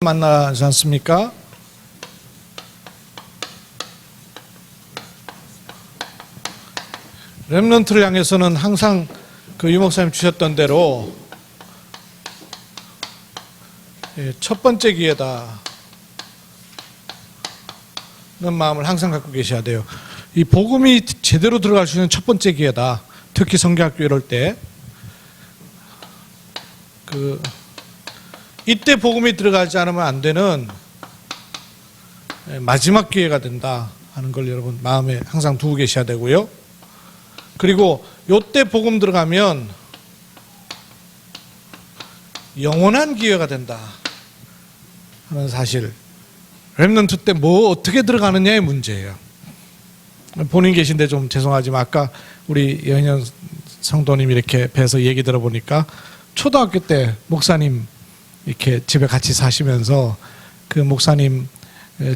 만나지 않습니까? 렘넌트를 향해서는 항상 그 유 목사님 주셨던 대로 첫 번째 기회다 는 마음을 항상 갖고 계셔야 돼요. 이 복음이 제대로 들어갈 수 있는 첫 번째 기회다. 특히 성경학교 이럴 때 이때 복음이 들어가지 않으면 안 되는 마지막 기회가 된다 하는 걸 여러분 마음에 항상 두고 계셔야 되고요. 그리고 이때 복음 들어가면 영원한 기회가 된다 하는 사실. 렘넌트 때 뭐 어떻게 들어가느냐의 문제예요. 본인 계신데 좀 죄송하지만 아까 우리 여인현 성도님 이렇게 뵈서 얘기 들어보니까 초등학교 때 목사님 이렇게 집에 같이 사시면서 그 목사님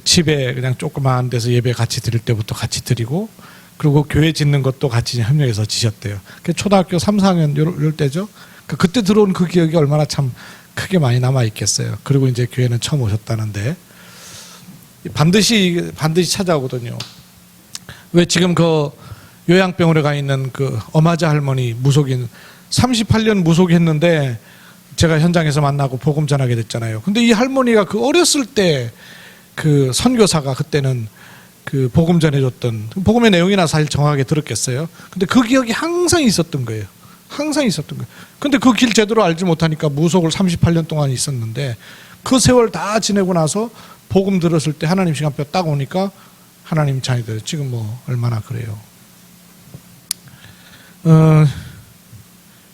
집에 그냥 조그마한 데서 예배 같이 드릴 때부터 같이 드리고 그리고 교회 짓는 것도 같이 협력해서 지셨대요. 초등학교 3, 4학년 이럴 때죠. 그때 들어온 그 기억이 얼마나 참 크게 많이 남아 있겠어요. 그리고 이제 교회는 처음 오셨다는데 반드시 찾아오거든요. 왜 지금 그 요양병원에 가 있는 그 어마자 할머니 무속인 38년 무속했는데 제가 현장에서 만나고 복음 전하게 됐잖아요. 근데 이 할머니가 그 어렸을 때 그 선교사가 그때는 그 복음 전해줬던 복음의 내용이나 사실 정확하게 들었겠어요. 근데 그 기억이 항상 있었던 거예요. 항상 있었던 거예요. 근데 그 길 제대로 알지 못하니까 무속을 38년 동안 있었는데 그 세월 다 지내고 나서 복음 들었을 때 하나님 시간표 딱 오니까 하나님 자녀들 지금 뭐 얼마나 그래요.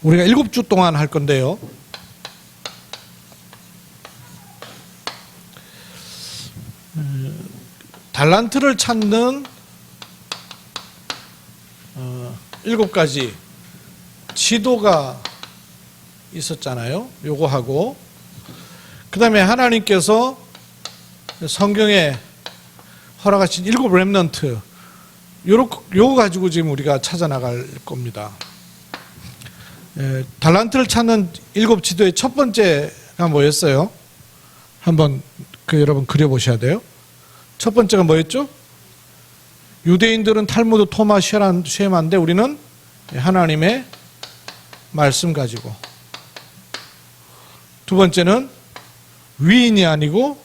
우리가 7주 동안 할 건데요. 달란트를 찾는 7가지 지도가 있었잖아요. 요거 하고 그 다음에 하나님께서 성경에 허락하신 7 렘넌트 요거 가지고 지금 우리가 찾아나갈 겁니다. 달란트를 찾는 7 지도의 첫 번째가 뭐였어요? 한번 여러분 그려보셔야 돼요. 첫 번째가 뭐였죠? 유대인들은 탈무드 토마 쉐마인데 우리는 하나님의 말씀 가지고. 두 번째는 위인이 아니고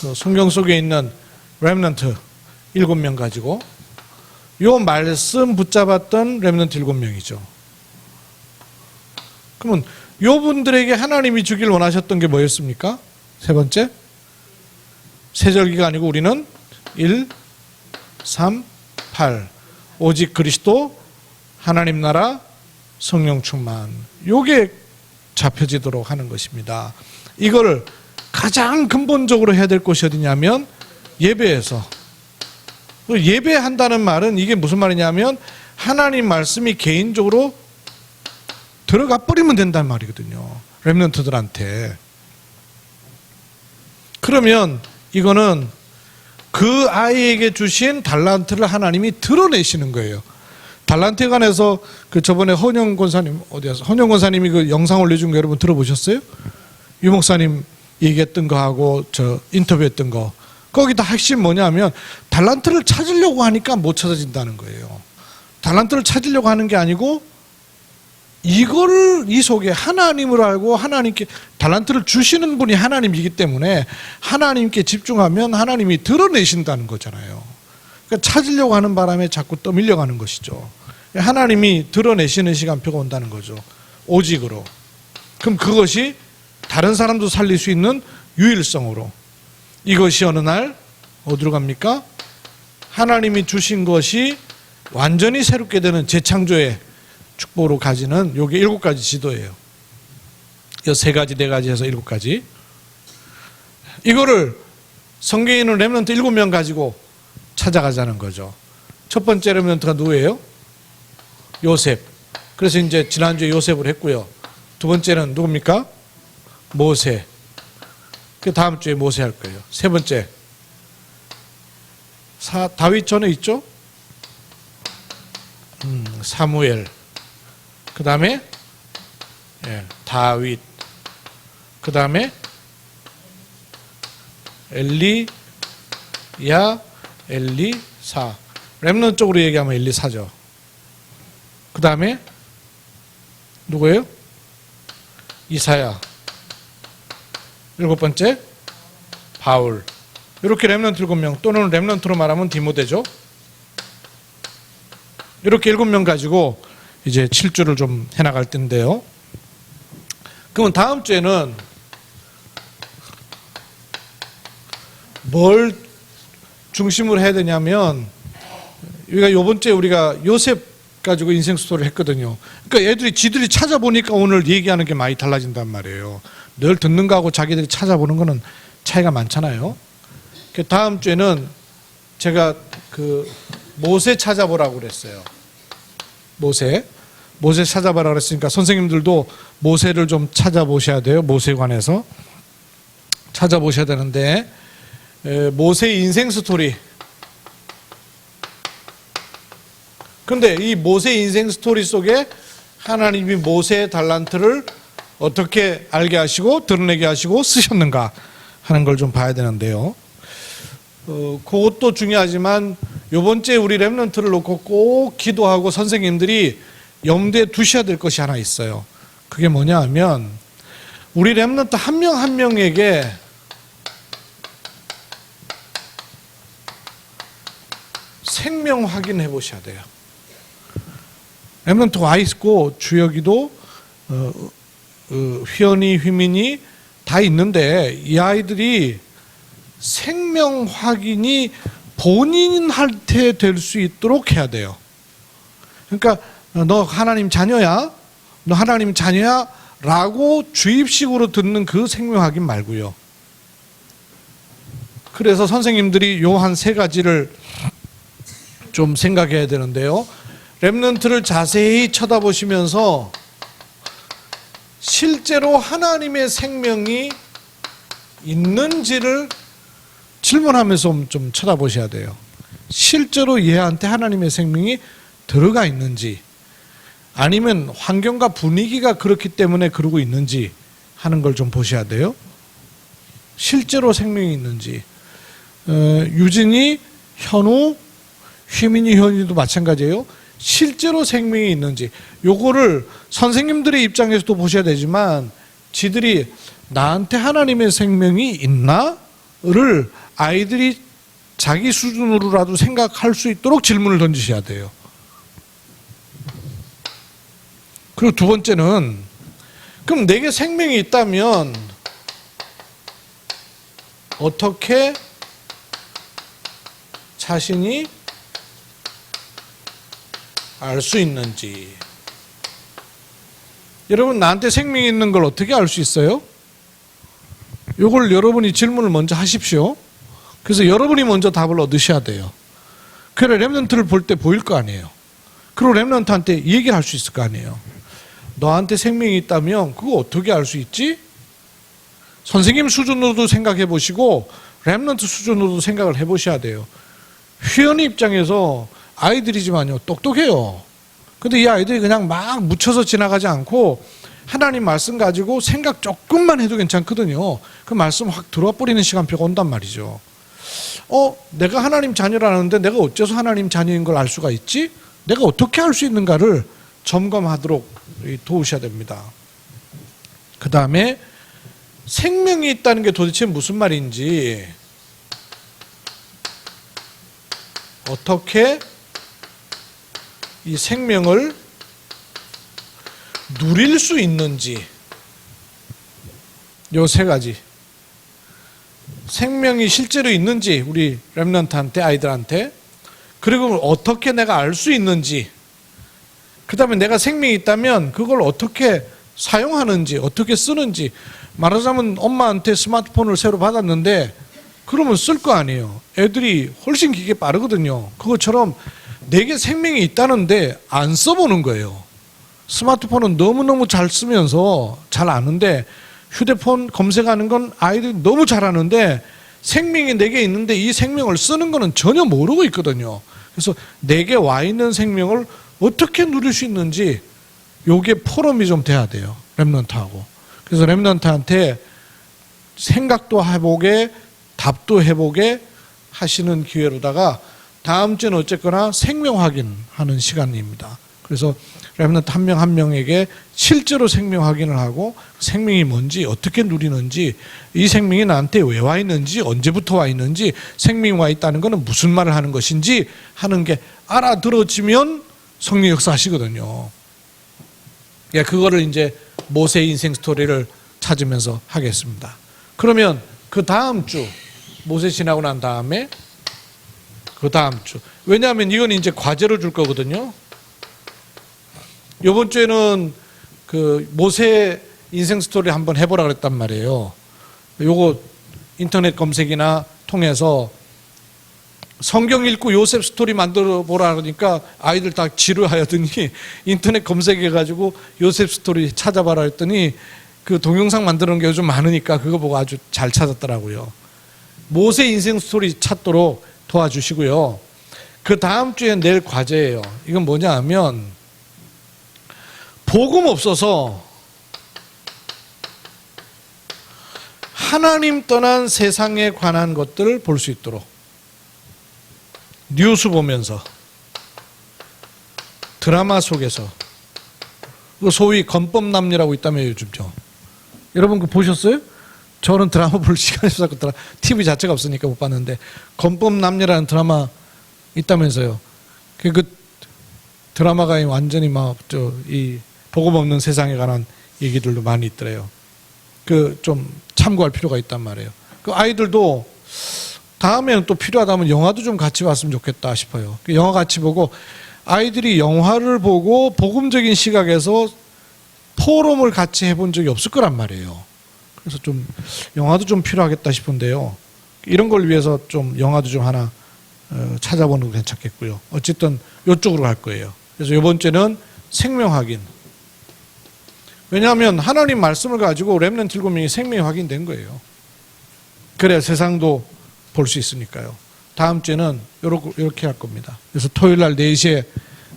그 성경 속에 있는 렘넌트 7명 가지고 요 말씀 붙잡았던 렘넌트 7명이죠. 그러면 요 분들에게 하나님이 주길 원하셨던 게 뭐였습니까? 세 번째 세절기가 아니고 우리는 1, 3, 8 오직 그리스도 하나님 나라 성령 충만 요게 잡혀지도록 하는 것입니다. 이걸 가장 근본적으로 해야 될 곳이 어디냐면 예배에서. 예배한다는 말은 이게 무슨 말이냐면 하나님 말씀이 개인적으로 들어가 버리면 된다는 말이거든요. 렘넌트들한테. 그러면 이거는 그 아이에게 주신 달란트를 하나님이 드러내시는 거예요. 달란트에 관해서 저번에 헌영 권사님 어디였어? 헌영 권사님이 그 영상 올려준 거 여러분 들어보셨어요? 유 목사님 얘기했던 거하고 저 인터뷰했던 거 거기 다 핵심 뭐냐면 달란트를 찾으려고 하니까 못 찾아진다는 거예요. 달란트를 찾으려고 하는 게 아니고 이거를 이 속에 하나님을 알고 하나님께 달란트를 주시는 분이 하나님이기 때문에 하나님께 집중하면 하나님이 드러내신다는 거잖아요. 그러니까 찾으려고 하는 바람에 자꾸 떠밀려가는 것이죠. 하나님이 드러내시는 시간표가 온다는 거죠. 오직으로. 그럼 그것이 다른 사람도 살릴 수 있는 유일성으로. 이것이 어느 날 어디로 갑니까? 하나님이 주신 것이 완전히 새롭게 되는 재창조의 축복으로 가지는 요게 7가지 지도예요. 이 3가지, 4가지 해서 7가지. 이거를 성경에 있는 렘넌트 7명 가지고 찾아가자는 거죠. 첫 번째 렘넌트가 누구예요? 요셉. 그래서 이제 지난주에 요셉을 했고요. 두 번째는 누굽니까? 모세. 그 다음 주에 모세 할 거예요. 세 번째 다윗 전에 있죠? 사무엘. 그 다음에 다윗. 그 다음에 엘리야, 엘리사. 렘넌트 쪽으로 얘기하면 엘리사죠. 그 다음에 누구예요? 이사야. 7번째 바울. 이렇게 렘넌트 7명, 또는 렘넌트로 말하면 디모데죠. 이렇게 7명 가지고 이제 7주를 좀 해나갈 텐데요. 그러면 다음 주에는 뭘 중심으로 해야 되냐면, 우리가 요번 주에 우리가 요셉 가지고 인생 스토리를 했거든요. 그러니까 애들이 지들이 찾아보니까 오늘 얘기하는 게 많이 달라진단 말이에요. 늘 듣는 거하고 자기들이 찾아보는 거는 차이가 많잖아요. 다음 주에는 제가 그 모세 찾아보라고 그랬어요. 모세 찾아보라고 그랬으니까 선생님들도 모세를 좀 찾아보셔야 돼요. 모세에 관해서 찾아보셔야 되는데, 모세 인생 스토리. 근데 이 모세 인생 스토리 속에 하나님이 모세의 달란트를 어떻게 알게 하시고 드러내게 하시고 쓰셨는가 하는 걸 좀 봐야 되는데요. 그것도 중요하지만 이번 주에 우리 렘넌트를 놓고 꼭 기도하고 선생님들이 염두에 두셔야 될 것이 하나 있어요. 그게 뭐냐 하면, 우리 렘넌트 한 명 한 명에게 생명 확인해 보셔야 돼요. 렘넌트 와 있고 주혁이도 휘연이, 휘민이 다 있는데 이 아이들이 생명 확인이 본인한테 될 수 있도록 해야 돼요. 그러니까 너 하나님 자녀야? 너 하나님 자녀야? 라고 주입식으로 듣는 그 생명 확인 말고요. 그래서 선생님들이 요 한 3가지를 좀 생각해야 되는데요. 렘넌트를 자세히 쳐다보시면서 실제로 하나님의 생명이 있는지를 질문하면서 좀 쳐다보셔야 돼요. 실제로 얘한테 하나님의 생명이 들어가 있는지, 아니면 환경과 분위기가 그렇기 때문에 그러고 있는지 하는 걸 좀 보셔야 돼요. 실제로 생명이 있는지. 유진이, 현우, 휘민이, 현이도 마찬가지예요. 실제로 생명이 있는지. 요거를 선생님들의 입장에서도 보셔야 되지만, 지들이 나한테 하나님의 생명이 있나를 아이들이 자기 수준으로라도 생각할 수 있도록 질문을 던지셔야 돼요. 그리고 2번째는, 그럼 내게 생명이 있다면 어떻게 자신이 알 수 있는지. 여러분, 나한테 생명이 있는 걸 어떻게 알 수 있어요? 이걸 여러분이 질문을 먼저 하십시오. 그래서 여러분이 먼저 답을 얻으셔야 돼요. 그래, 렘넌트를 볼 때 보일 거 아니에요. 그리고 렘넌트한테 얘기를 할 수 있을 거 아니에요. 너한테 생명이 있다면 그거 어떻게 알 수 있지? 선생님 수준으로도 생각해 보시고 렘넌트 수준으로도 생각을 해 보셔야 돼요. 휘연이 입장에서 아이들이지만요, 똑똑해요. 근데 이 아이들이 그냥 막 묻혀서 지나가지 않고 하나님 말씀 가지고 생각 조금만 해도 괜찮거든요. 그 말씀 확 들어와 버리는 시간표가 온단 말이죠. 내가 하나님 자녀라는데 내가 어째서 하나님 자녀인 걸 알 수가 있지? 내가 어떻게 할 수 있는가를 점검하도록 도우셔야 됩니다. 그 다음에 생명이 있다는 게 도대체 무슨 말인지, 어떻게 이 생명을 누릴 수 있는지, 요 3가지. 생명이 실제로 있는지 우리 렘넌트한테, 아이들한테, 그리고 어떻게 내가 알 수 있는지, 그 다음에 내가 생명이 있다면 그걸 어떻게 사용하는지, 어떻게 쓰는지. 말하자면 엄마한테 스마트폰을 새로 받았는데 그러면 쓸 거 아니에요. 애들이 훨씬 기계 빠르거든요. 그것처럼 내게 생명이 있다는데 안 써보는 거예요. 스마트폰은 너무너무 잘 쓰면서 잘 아는데, 휴대폰 검색하는 건 아이들이 너무 잘하는데 생명이 내게 있는데 이 생명을 쓰는 거는 전혀 모르고 있거든요. 그래서 내게 와 있는 생명을 어떻게 누릴 수 있는지, 요게 포럼이 좀 돼야 돼요, 렘넌트하고. 그래서 렘넌트한테 생각도 해보게, 답도 해보게 하시는 기회로다가 다음 주는 어쨌거나 생명 확인하는 시간입니다. 그래서 렘넌트 한 명 한 명에게 실제로 생명 확인을 하고 생명이 뭔지 어떻게 누리는지 이 생명이 나한테 왜 와 있는지 언제부터 와 있는지 생명이 와 있다는 것은 무슨 말을 하는 것인지 하는 게 알아들어지면 성령 역사하시거든요. 예, 그거를 이제 모세의 인생 스토리를 찾으면서 하겠습니다. 그러면 그 다음 주 모세 지나고 난 다음에 그 다음 주, 왜냐하면 이건 이제 과제로 줄 거거든요. 이번 주에는 그 모세 인생 스토리 한번 해보라 그랬단 말이에요. 요거 인터넷 검색이나 통해서 성경 읽고 요셉 스토리 만들어 보라 그러니까 아이들 다 지루하더니 인터넷 검색해가지고 요셉 스토리 찾아봐라 했더니 그 동영상 만드는 게 요즘 많으니까 그거 보고 아주 잘 찾았더라고요. 모세 인생 스토리 찾도록 도와주시고요. 그 다음 주에 낼 과제예요. 이건 뭐냐 하면 복음 없어서 하나님 떠난 세상에 관한 것들을 볼 수 있도록 뉴스 보면서 드라마 속에서 소위 건법남녀라고 있다며 요즘죠. 여러분 그거 보셨어요? 저는 드라마 볼 시간이 없어서 TV 자체가 없으니까 못 봤는데 건법남녀라는 드라마 있다면서요. 그 드라마가 완전히 막 이 복음 없는 세상에 관한 얘기들도 많이 있더래요. 그 좀 참고할 필요가 있단 말이에요. 그 아이들도 다음에는 또 필요하다면 영화도 좀 같이 봤으면 좋겠다 싶어요. 영화 같이 보고 아이들이 영화를 보고 복음적인 시각에서 포럼을 같이 해본 적이 없을 거란 말이에요. 그래서 좀 영화도 좀 필요하겠다 싶은데요. 이런 걸 위해서 좀 영화도 좀 하나 찾아보는 거 괜찮겠고요. 어쨌든 이쪽으로 갈 거예요. 그래서 이번 주에는 생명 확인. 왜냐하면 하나님 말씀을 가지고 렘넌트 7명이 생명이 확인된 거예요. 그래야 세상도 볼 수 있으니까요. 다음 주에는 이렇게 할 겁니다. 그래서 토요일 날 4시에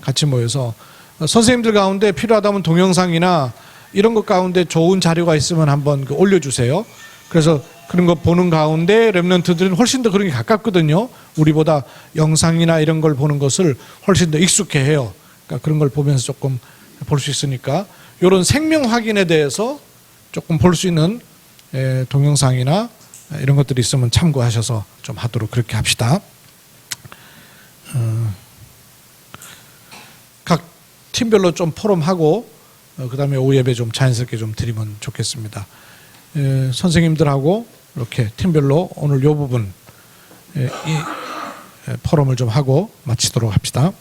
같이 모여서 선생님들 가운데 필요하다면 동영상이나 이런 것 가운데 좋은 자료가 있으면 한번 올려주세요. 그래서 그런 거 보는 가운데 렘넌트들은 훨씬 더 그런 게 가깝거든요. 우리보다 영상이나 이런 걸 보는 것을 훨씬 더 익숙해해요. 그러니까 그런 걸 보면서 조금 볼 수 있으니까 이런 생명 확인에 대해서 조금 볼 수 있는 동영상이나 이런 것들이 있으면 참고하셔서 좀 하도록 그렇게 합시다. 각 팀별로 좀 포럼하고 그 다음에 오후 예배 좀 자연스럽게 좀 드리면 좋겠습니다. 선생님들하고 이렇게 팀별로 오늘 이 부분 이 포럼을 좀 하고 마치도록 합시다.